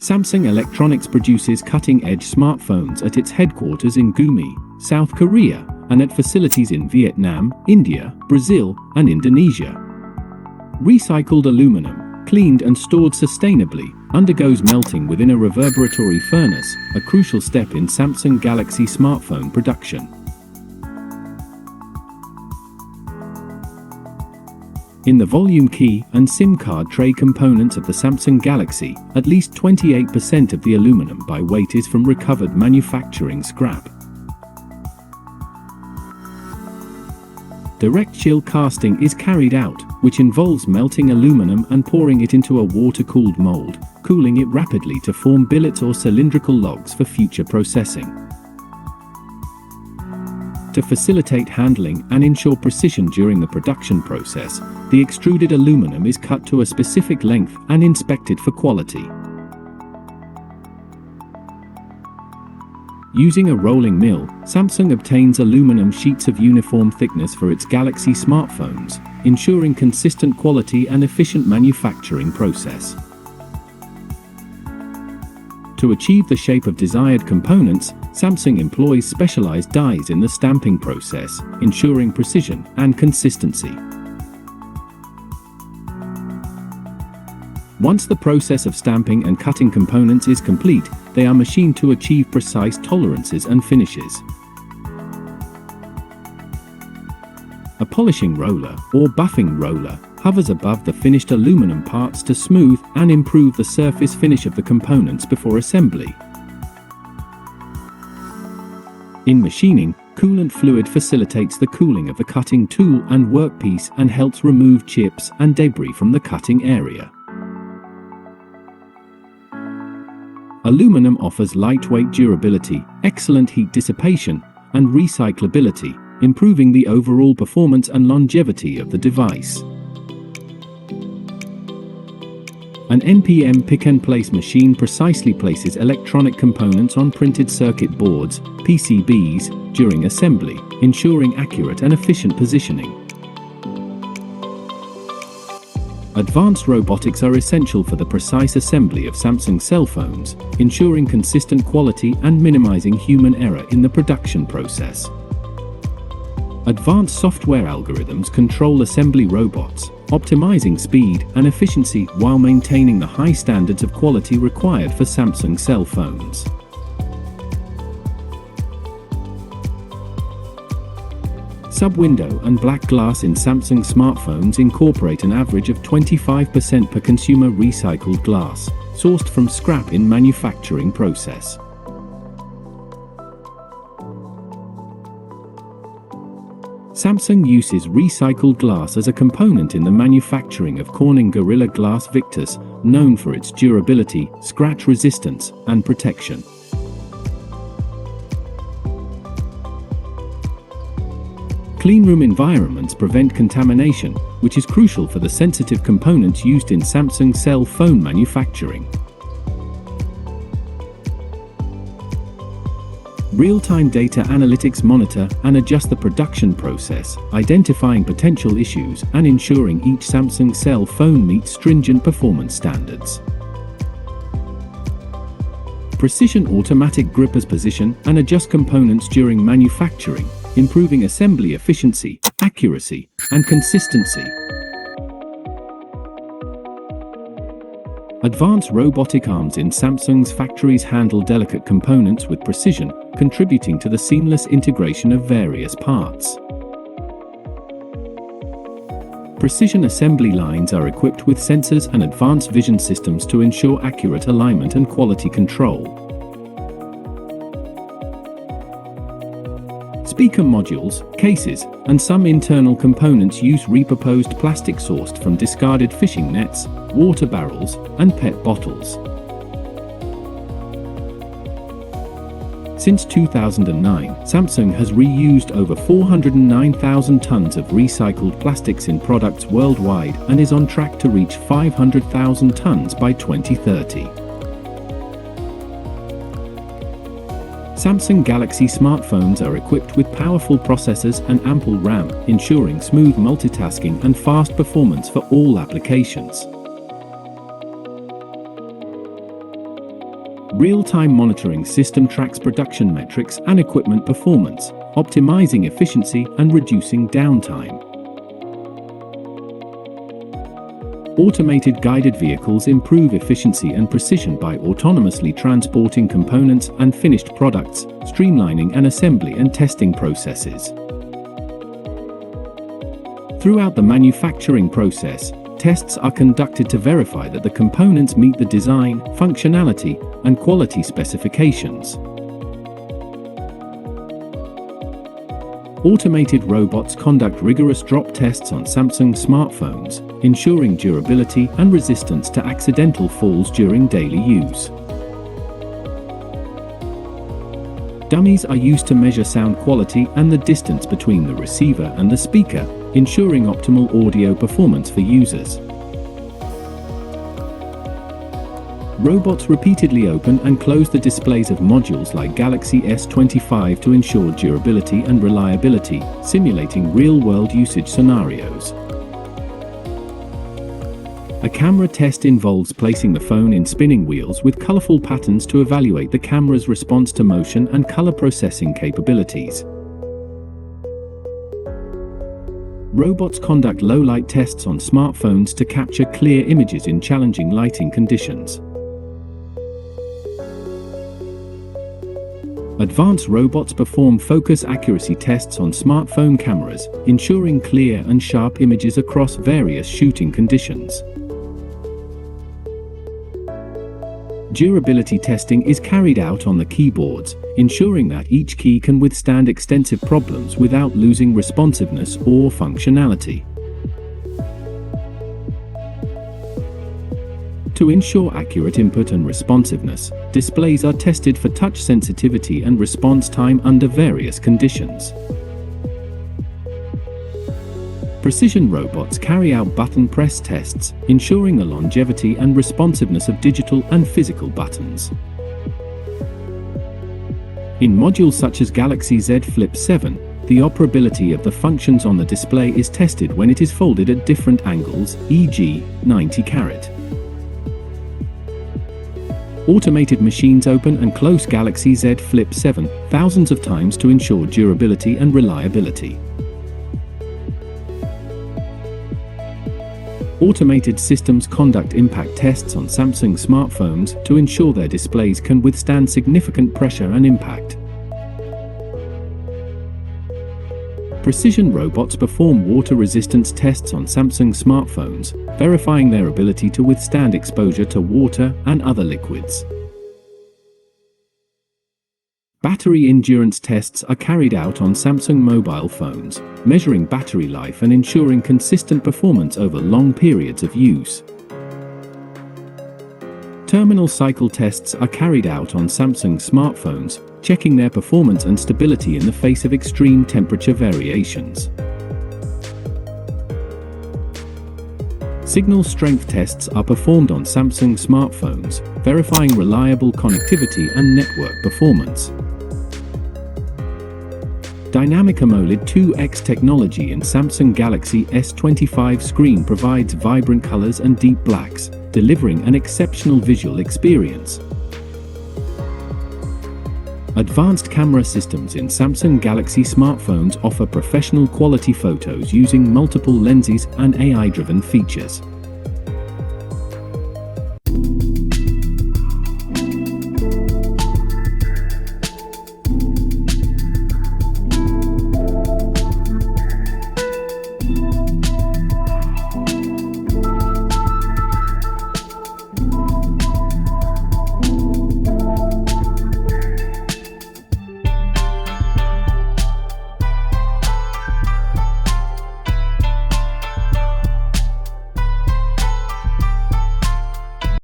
Samsung Electronics produces cutting-edge smartphones at its headquarters in Gumi, South Korea, and at facilities in Vietnam, India, Brazil, and Indonesia. Recycled aluminum, cleaned and stored sustainably, undergoes melting within a reverberatory furnace, a crucial step in Samsung Galaxy smartphone production. In the volume key and SIM card tray components of the Samsung Galaxy, at least 28% of the aluminum by weight is from recovered manufacturing scrap. Direct chill casting is carried out, which involves melting aluminum and pouring it into a water-cooled mold, cooling it rapidly to form billets or cylindrical logs for future processing. To facilitate handling and ensure precision during the production process, the extruded aluminum is cut to a specific length and inspected for quality. Using a rolling mill, Samsung obtains aluminum sheets of uniform thickness for its Galaxy smartphones, ensuring consistent quality and efficient manufacturing process. To achieve the shape of desired components, Samsung employs specialized dies in the stamping process, ensuring precision and consistency. Once the process of stamping and cutting components is complete, they are machined to achieve precise tolerances and finishes. A polishing roller, or buffing roller, hovers above the finished aluminum parts to smooth and improve the surface finish of the components before assembly. In machining, coolant fluid facilitates the cooling of the cutting tool and workpiece and helps remove chips and debris from the cutting area. Aluminum offers lightweight durability, excellent heat dissipation, and recyclability, improving the overall performance and longevity of the device. An NPM pick-and-place machine precisely places electronic components on printed circuit boards, PCBs, during assembly, ensuring accurate and efficient positioning. Advanced robotics are essential for the precise assembly of Samsung cell phones, ensuring consistent quality and minimizing human error in the production process. Advanced software algorithms control assembly robots, optimizing speed and efficiency while maintaining the high standards of quality required for Samsung cell phones. Sub-window and black glass in Samsung smartphones incorporate an average of 25% per consumer recycled glass, sourced from scrap in manufacturing process. Samsung uses recycled glass as a component in the manufacturing of Corning Gorilla Glass Victus, known for its durability, scratch resistance, and protection. Cleanroom environments prevent contamination, which is crucial for the sensitive components used in Samsung cell phone manufacturing. Real-time data analytics monitor and adjust the production process, identifying potential issues and ensuring each Samsung cell phone meets stringent performance standards. Precision automatic grippers position and adjust components during manufacturing, improving assembly efficiency, accuracy, and consistency. Advanced robotic arms in Samsung's factories handle delicate components with precision, contributing to the seamless integration of various parts. Precision assembly lines are equipped with sensors and advanced vision systems to ensure accurate alignment and quality control. Speaker modules, cases, and some internal components use repurposed plastic sourced from discarded fishing nets, water barrels, and PET bottles. Since 2009, Samsung has reused over 409,000 tons of recycled plastics in products worldwide and is on track to reach 500,000 tons by 2030. Samsung Galaxy smartphones are equipped with powerful processors and ample RAM, ensuring smooth multitasking and fast performance for all applications. Real-time monitoring system tracks production metrics and equipment performance, optimizing efficiency and reducing downtime. Automated guided vehicles improve efficiency and precision by autonomously transporting components and finished products, streamlining an assembly and testing processes. Throughout the manufacturing process, tests are conducted to verify that the components meet the design, functionality, and quality specifications. Automated robots conduct rigorous drop tests on Samsung smartphones, ensuring durability and resistance to accidental falls during daily use. Dummies are used to measure sound quality and the distance between the receiver and the speaker, ensuring optimal audio performance for users. Robots repeatedly open and close the displays of modules like Galaxy S25 to ensure durability and reliability, simulating real-world usage scenarios. A camera test involves placing the phone in spinning wheels with colorful patterns to evaluate the camera's response to motion and color processing capabilities. Robots conduct low-light tests on smartphones to capture clear images in challenging lighting conditions. Advanced robots perform focus accuracy tests on smartphone cameras, ensuring clear and sharp images across various shooting conditions. Durability testing is carried out on the keyboards, ensuring that each key can withstand extensive problems without losing responsiveness or functionality. To ensure accurate input and responsiveness, displays are tested for touch sensitivity and response time under various conditions. Precision robots carry out button press tests, ensuring the longevity and responsiveness of digital and physical buttons. In modules such as Galaxy Z Flip 7, the operability of the functions on the display is tested when it is folded at different angles, e.g., 90°. Automated machines open and close Galaxy Z Flip 7 thousands of times to ensure durability and reliability. Automated systems conduct impact tests on Samsung smartphones to ensure their displays can withstand significant pressure and impact. Precision robots perform water resistance tests on Samsung smartphones, verifying their ability to withstand exposure to water and other liquids. Battery endurance tests are carried out on Samsung mobile phones, measuring battery life and ensuring consistent performance over long periods of use. Terminal cycle tests are carried out on Samsung smartphones, checking their performance and stability in the face of extreme temperature variations. Signal strength tests are performed on Samsung smartphones, verifying reliable connectivity and network performance. Dynamic AMOLED 2X technology in Samsung Galaxy S25 screen provides vibrant colors and deep blacks, delivering an exceptional visual experience. Advanced camera systems in Samsung Galaxy smartphones offer professional quality photos using multiple lenses and AI-driven features.